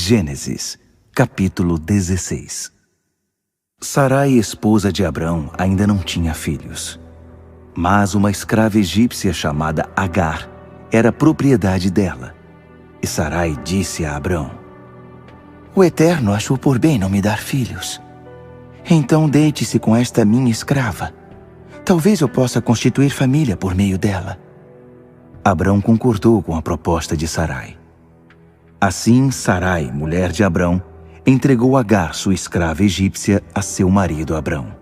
Gênesis, capítulo 16. Sarai, esposa de Abrão, ainda não tinha filhos. Mas uma escrava egípcia chamada Agar era propriedade dela. E Sarai disse a Abrão: O Eterno achou por bem não me dar filhos. Então deite-se com esta minha escrava. Talvez eu possa constituir família por meio dela. Abrão concordou com a proposta de Sarai. Assim, Sarai, mulher de Abrão, entregou Agar, sua escrava egípcia, a seu marido Abrão.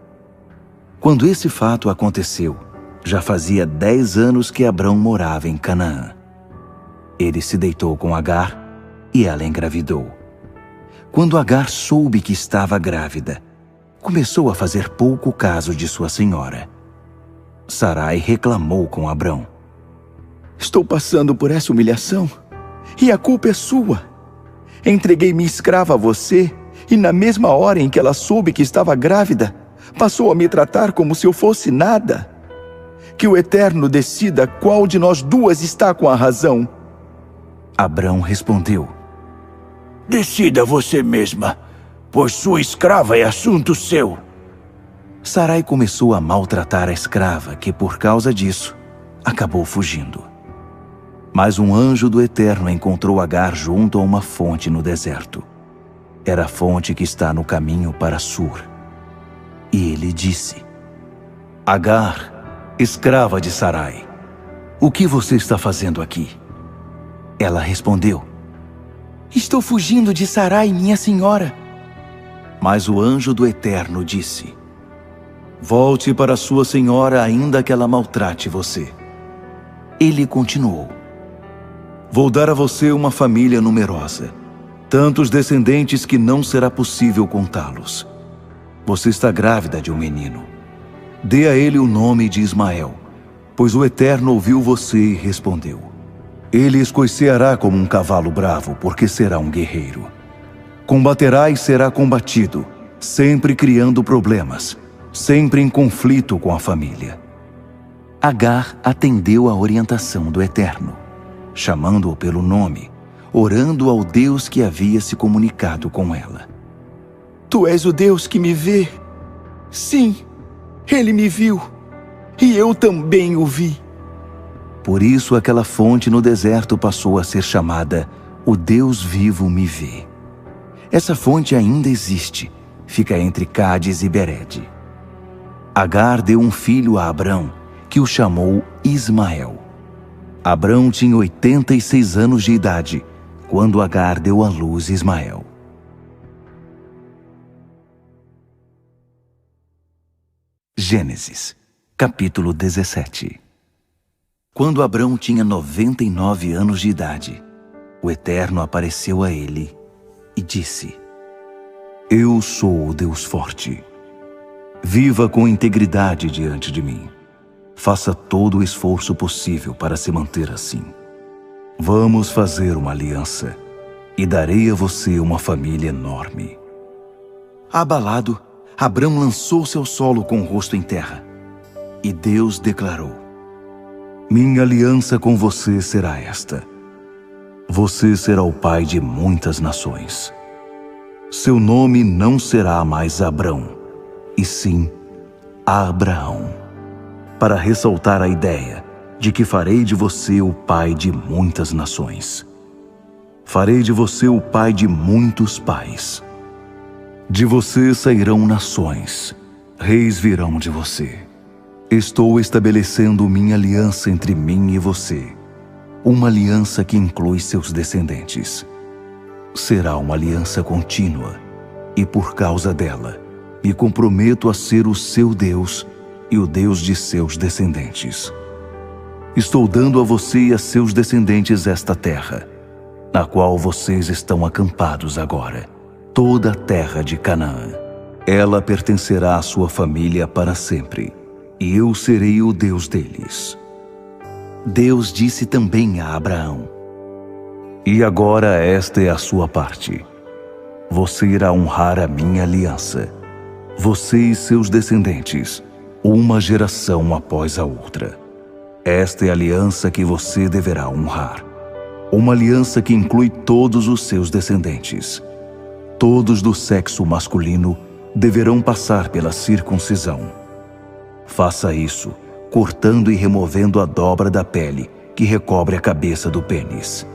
Quando esse fato aconteceu, já fazia 10 anos que Abrão morava em Canaã. Ele se deitou com Agar e ela engravidou. Quando Agar soube que estava grávida, começou a fazer pouco caso de sua senhora. Sarai reclamou com Abrão: Estou passando por essa humilhação e a culpa é sua. Entreguei minha escrava a você e na mesma hora em que ela soube que estava grávida, passou a me tratar como se eu fosse nada. Que o Eterno decida qual de nós duas está com a razão. Abrão respondeu: Decida você mesma, pois sua escrava é assunto seu. Sarai começou a maltratar a escrava, que por causa disso acabou fugindo. Mas um anjo do Eterno encontrou Agar junto a uma fonte no deserto. Era a fonte que está no caminho para Sur. E ele disse: Agar, escrava de Sarai, o que você está fazendo aqui? Ela respondeu: Estou fugindo de Sarai, minha senhora. Mas o anjo do Eterno disse: Volte para sua senhora, ainda que ela maltrate você. Ele continuou: Vou dar a você uma família numerosa, tantos descendentes que não será possível contá-los. Você está grávida de um menino. Dê a ele o nome de Ismael, pois o Eterno ouviu você e respondeu. Ele escoiceará como um cavalo bravo, porque será um guerreiro. Combaterá e será combatido, sempre criando problemas, sempre em conflito com a família. Agar atendeu à orientação do Eterno, chamando-o pelo nome, orando ao Deus que havia se comunicado com ela. Tu és o Deus que me vê. Sim, ele me viu, e eu também o vi. Por isso aquela fonte no deserto passou a ser chamada O Deus Vivo Me Vê. Essa fonte ainda existe, fica entre Cádiz e Berede. Agar deu um filho a Abrão, que o chamou Ismael. Abrão tinha 86 anos de idade, quando Agar deu à luz Ismael. Gênesis, capítulo 17. Quando Abrão tinha 99 anos de idade, o Eterno apareceu a ele e disse: Eu sou o Deus forte. Viva com integridade diante de mim. Faça todo o esforço possível para se manter assim. Vamos fazer uma aliança, e darei a você uma família enorme. Abalado, Abrão lançou-se ao solo com o rosto em terra. E Deus declarou: Minha aliança com você será esta. Você será o pai de muitas nações. Seu nome não será mais Abrão, e sim Abraão, para ressaltar a ideia de que farei de você o pai de muitas nações. Farei de você o pai de muitos pais. De você sairão nações, reis virão de você. Estou estabelecendo minha aliança entre mim e você, uma aliança que inclui seus descendentes. Será uma aliança contínua, e por causa dela, me comprometo a ser o seu Deus e o Deus de seus descendentes. Estou dando a você e a seus descendentes esta terra, na qual vocês estão acampados agora, toda a terra de Canaã. Ela pertencerá à sua família para sempre, e eu serei o Deus deles. Deus disse também a Abraão: E agora esta é a sua parte. Você irá honrar a minha aliança, você e seus descendentes, uma geração após a outra. Esta é a aliança que você deverá honrar. uma aliança que inclui todos os seus descendentes. Todos do sexo masculino deverão passar pela circuncisão. Faça isso, cortando e removendo a dobra da pele que recobre a cabeça do pênis.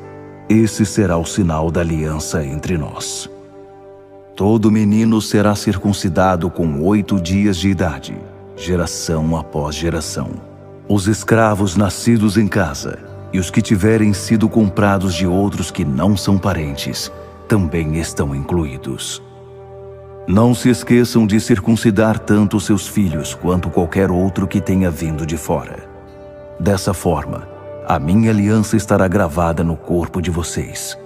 Esse será o sinal da aliança entre nós. Todo menino será circuncidado com 8 dias de idade, geração após geração. Os escravos nascidos em casa e os que tiverem sido comprados de outros que não são parentes também estão incluídos. Não se esqueçam de circuncidar tanto seus filhos quanto qualquer outro que tenha vindo de fora. Dessa forma, a minha aliança estará gravada no corpo de vocês,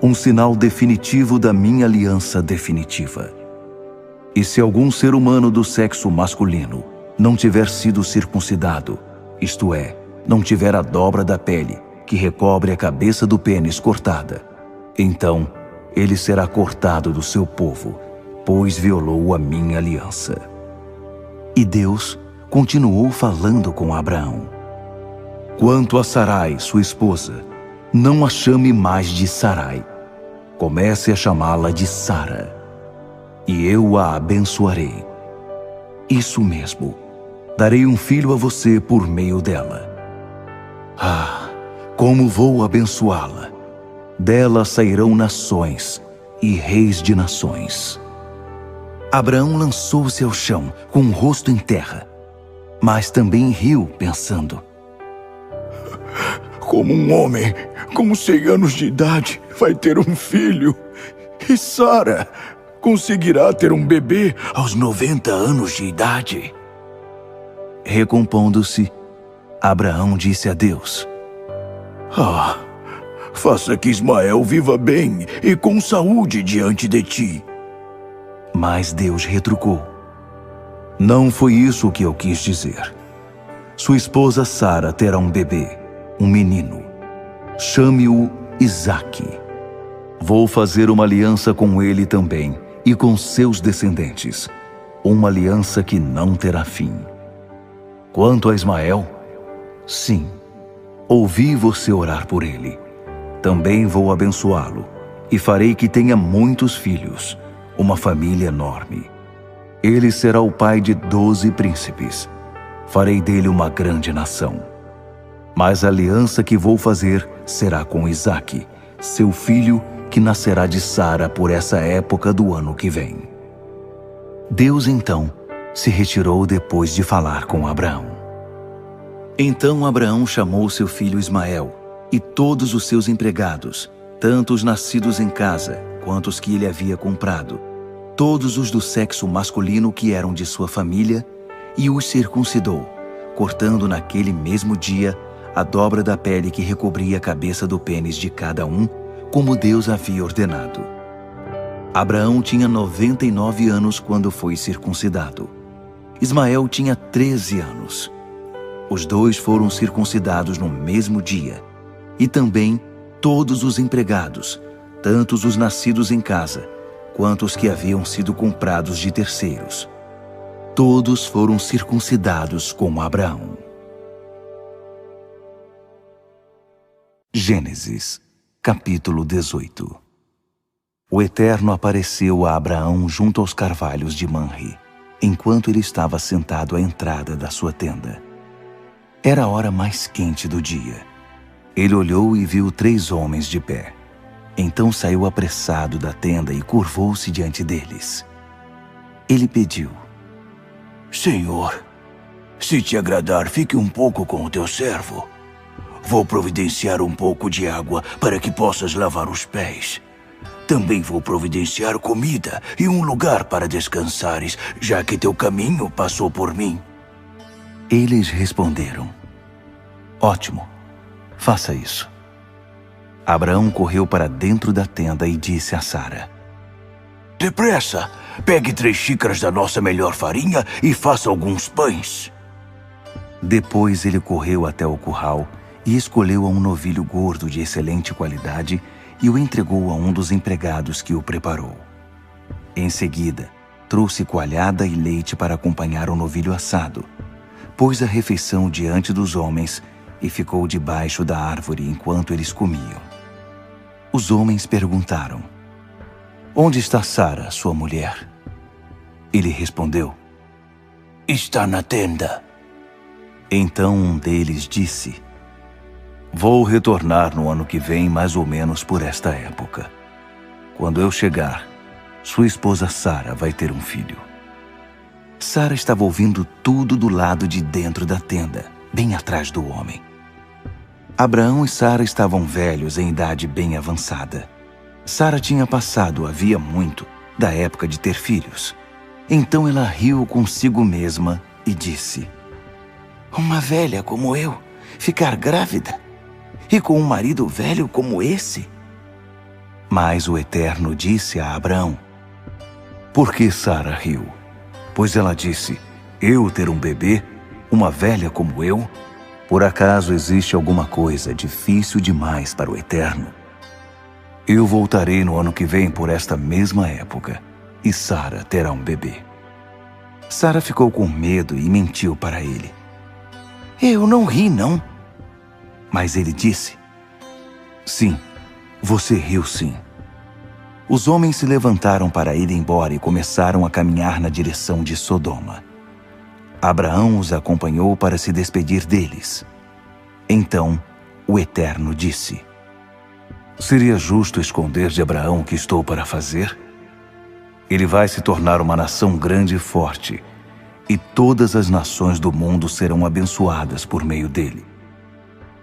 um sinal definitivo da minha aliança definitiva. E se algum ser humano do sexo masculino não tiver sido circuncidado, isto é, não tiver a dobra da pele que recobre a cabeça do pênis cortada, então ele será cortado do seu povo, pois violou a minha aliança. E Deus continuou falando com Abraão. Quanto a Sarai, sua esposa, não a chame mais de Sarai. Comece a chamá-la de Sara, e eu a abençoarei. Isso mesmo, darei um filho a você por meio dela. Ah, como vou abençoá-la! Dela sairão nações e reis de nações. Abraão lançou-se ao chão, com o rosto em terra, mas também riu, pensando: Como um homem com 100 anos de idade vai ter um filho, e Sara conseguirá ter um bebê aos 90 anos de idade? Recompondo-se, Abraão disse a Deus: Faça que Ismael viva bem e com saúde diante de ti. Mas Deus retrucou: Não foi isso que eu quis dizer. Sua esposa Sara terá um bebê, um menino. Chame-o Isaque. Vou fazer uma aliança com ele também e com seus descendentes, uma aliança que não terá fim. Quanto a Ismael, sim, ouvi você orar por ele. Também vou abençoá-lo e farei que tenha muitos filhos, uma família enorme. Ele será o pai de 12 príncipes. Farei dele uma grande nação. Mas a aliança que vou fazer será com Isaque, seu filho, que nascerá de Sara por essa época do ano que vem. Deus então se retirou depois de falar com Abraão. Então Abraão chamou seu filho Ismael e todos os seus empregados, tanto os nascidos em casa quanto os que ele havia comprado, todos os do sexo masculino que eram de sua família, e os circuncidou, cortando naquele mesmo dia a dobra da pele que recobria a cabeça do pênis de cada um, como Deus havia ordenado. Abraão tinha 99 anos quando foi circuncidado. Ismael tinha 13 anos. Os dois foram circuncidados no mesmo dia, e também todos os empregados, tanto os nascidos em casa, quanto os que haviam sido comprados de terceiros. Todos foram circuncidados como Abraão. Gênesis, capítulo 18. O Eterno apareceu a Abraão junto aos carvalhos de Manre, enquanto ele estava sentado à entrada da sua tenda. Era a hora mais quente do dia. Ele olhou e viu 3 homens de pé. Então saiu apressado da tenda e curvou-se diante deles. Ele pediu: Senhor, se te agradar, fique um pouco com o teu servo. Vou providenciar um pouco de água para que possas lavar os pés. Também vou providenciar comida e um lugar para descansares, já que teu caminho passou por mim. Eles responderam: Ótimo, faça isso. Abraão correu para dentro da tenda e disse a Sara: Depressa, pegue 3 xícaras da nossa melhor farinha e faça alguns pães. Depois ele correu até o curral e escolheu um novilho gordo de excelente qualidade e o entregou a um dos empregados que o preparou. Em seguida, trouxe coalhada e leite para acompanhar o novilho assado. Pôs a refeição diante dos homens e ficou debaixo da árvore enquanto eles comiam. Os homens perguntaram: Onde está Sara, sua mulher? Ele respondeu: Está na tenda. Então um deles disse: Vou retornar no ano que vem, mais ou menos por esta época. Quando eu chegar, sua esposa Sara vai ter um filho. Sara estava ouvindo tudo do lado de dentro da tenda, bem atrás do homem. Abraão e Sara estavam velhos em idade bem avançada. Sara tinha passado havia muito da época de ter filhos. Então ela riu consigo mesma e disse: Uma velha como eu ficar grávida? E com um marido velho como esse? Mas o Eterno disse a Abraão: Por que Sara riu? Pois ela disse: Eu ter um bebê, uma velha como eu? Por acaso existe alguma coisa difícil demais para o Eterno? Eu voltarei no ano que vem por esta mesma época, e Sara terá um bebê. Sara ficou com medo e mentiu para ele: Eu não ri, não. Mas ele disse: Sim, você riu sim. Os homens se levantaram para ir embora e começaram a caminhar na direção de Sodoma. Abraão os acompanhou para se despedir deles. Então o Eterno disse: Seria justo esconder de Abraão o que estou para fazer? Ele vai se tornar uma nação grande e forte, e todas as nações do mundo serão abençoadas por meio dele.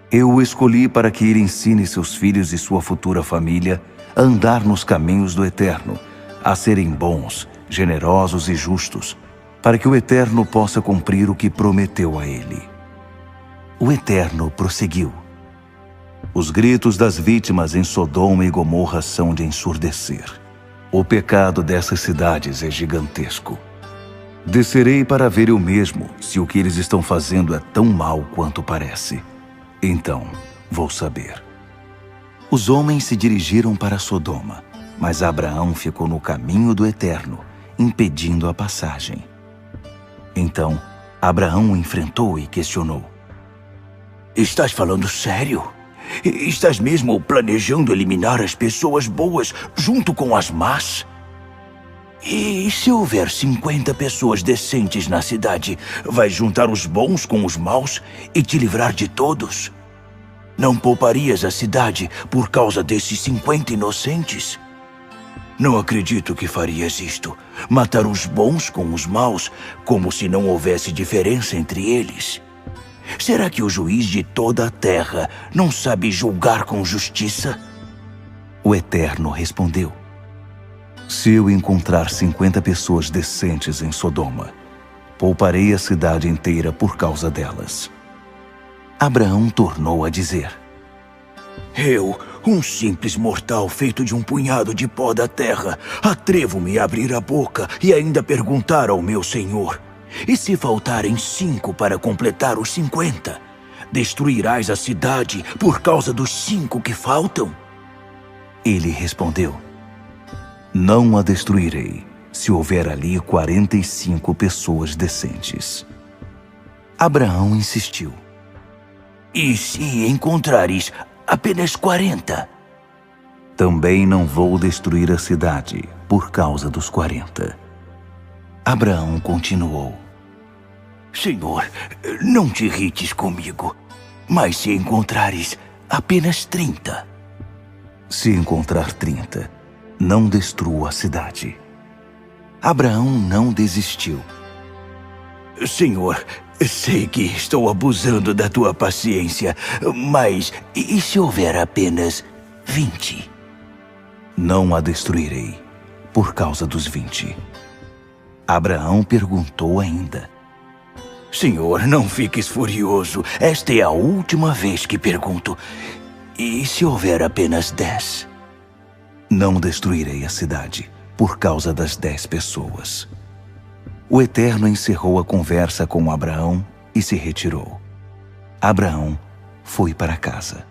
Eu o escolhi para que ele ensine seus filhos e sua futura família a andar nos caminhos do Eterno, a serem bons, generosos e justos, para que o Eterno possa cumprir o que prometeu a ele. O Eterno prosseguiu: Os gritos das vítimas em Sodoma e Gomorra são de ensurdecer. O pecado dessas cidades é gigantesco. Descerei para ver eu mesmo se o que eles estão fazendo é tão mal quanto parece. Então vou saber. Os homens se dirigiram para Sodoma, mas Abraão ficou no caminho do Eterno, impedindo a passagem. Então Abraão o enfrentou e questionou: Estás falando sério? Estás mesmo planejando eliminar as pessoas boas junto com as más? E se houver 50 pessoas decentes na cidade, vais juntar os bons com os maus e te livrar de todos? Não pouparias a cidade por causa desses 50 inocentes? Não acredito que farias isto, matar os bons com os maus, como se não houvesse diferença entre eles. Será que o juiz de toda a terra não sabe julgar com justiça? O Eterno respondeu: Se eu encontrar 50 pessoas decentes em Sodoma, pouparei a cidade inteira por causa delas. Abraão tornou a dizer: Eu, um simples mortal feito de um punhado de pó da terra, atrevo-me a abrir a boca e ainda perguntar ao meu Senhor: E se faltarem 5 para completar os 50? Destruirás a cidade por causa dos 5 que faltam? Ele respondeu: Não a destruirei, se houver ali 45 pessoas decentes. Abraão insistiu: E se encontrares apenas 40? Também não vou destruir a cidade por causa dos 40. Abraão continuou: Senhor, não te irrites comigo, mas se encontrares apenas 30? Se encontrar 30, não destrua a cidade. Abraão não desistiu. Senhor, sei que estou abusando da tua paciência, mas e se houver apenas 20? Não a destruirei por causa dos 20. Abraão perguntou ainda: Senhor, não fiques furioso. Esta é a última vez que pergunto. E se houver apenas 10? Não destruirei a cidade por causa das 10 pessoas. O Eterno encerrou a conversa com Abraão e se retirou. Abraão foi para casa.